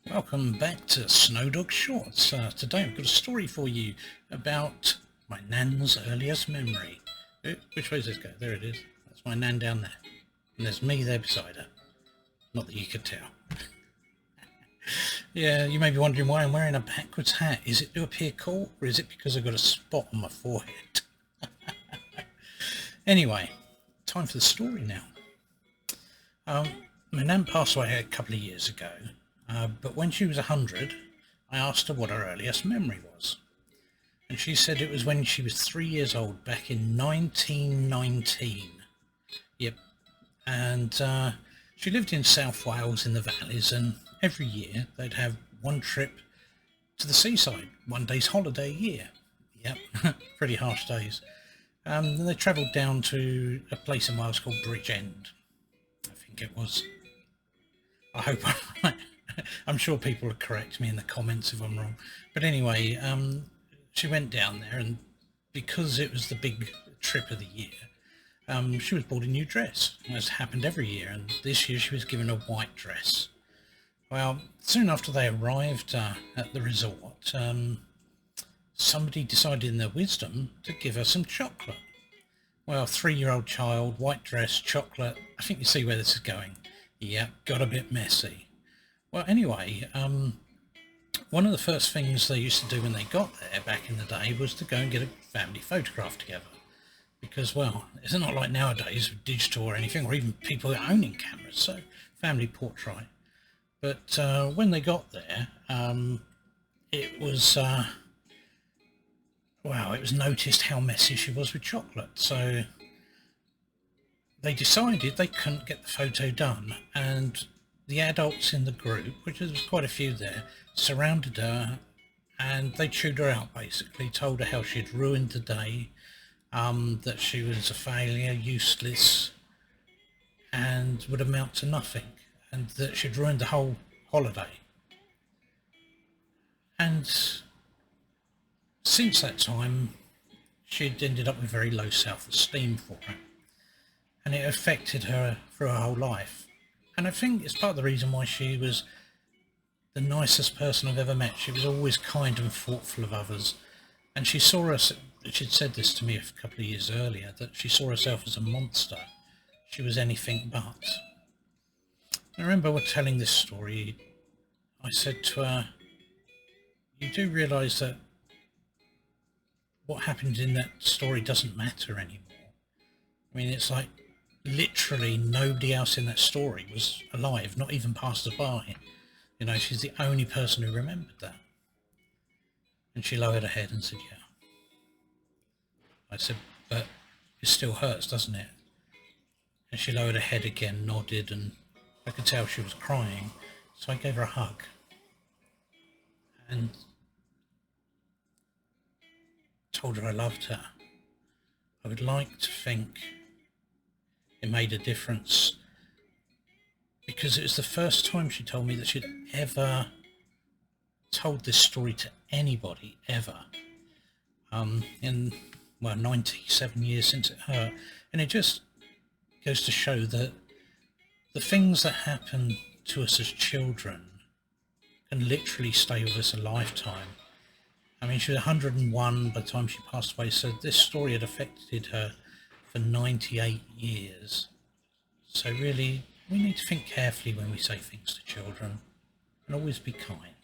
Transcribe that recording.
Welcome back to Snowdog Shorts. Today I've got a story for you about my nan's earliest memory. Which way does this go? There it is. That's my nan down there. And there's me there beside her. Not that you could tell. Yeah, you may be wondering why I'm wearing a backwards hat. Is it to appear cool, or is it because I've got a spot on my forehead? Anyway, time for the story now. My nan passed away a couple of years ago. But when she was 100, I asked her what her earliest memory was. And she said it was when she was 3 years old, back in 1919. Yep. And she lived in South Wales in the valleys, and every year they'd have one trip to the seaside, 1 day's holiday a year. Yep, pretty harsh days. And they travelled down to a place in Wales called Bridgend, I think it was. I hope I'm right. I'm sure people will correct me in the comments if I'm wrong. But anyway, she went down there, and because it was the big trip of the year, she was bought a new dress, as happened every year, and this year she was given a white dress. Well, soon after they arrived at the resort, somebody decided in their wisdom to give her some chocolate. Well, 3-year-old child, white dress, chocolate, I think you see where this is going. Yep, got a bit messy. Well, anyway, one of the first things they used to do when they got there back in the day was to go and get a family photograph together. Because, well, it's not like nowadays with digital or anything, or even people owning cameras, so family portrait. But when they got there, it was, well, it was noticed how messy she was with chocolate. So they decided they couldn't get the photo done, and the adults in the group, which was quite a few there, surrounded her, and they chewed her out basically, told her how she'd ruined the day, that she was a failure, useless, and would amount to nothing, and that she'd ruined the whole holiday. And since that time, she'd ended up with very low self-esteem for it, and it affected her through her whole life. And I think it's part of the reason why she was the nicest person I've ever met. She was always kind and thoughtful of others. And she saw us, she'd said this to me a couple of years earlier, that she saw herself as a monster. She was anything but. I remember when telling this story, I said to her, you do realise that what happened in that story doesn't matter anymore. I mean, it's like, literally nobody else in that story was alive, not even passers-by. You know, she's the only person who remembered that. And she lowered her head and said, yeah. I said, but it still hurts, doesn't it? And she lowered her head again, nodded, and I could tell she was crying. So I gave her a hug. And told her I loved her. I would like to think it made a difference, because it was the first time she told me that she'd ever told this story to anybody, ever. In, well, 97 years since it hurt. And it just goes to show that the things that happen to us as children can literally stay with us a lifetime. I mean, she was 101 by the time she passed away, so this story had affected her for 98 years. So really, we need to think carefully when we say things to children, and always be kind.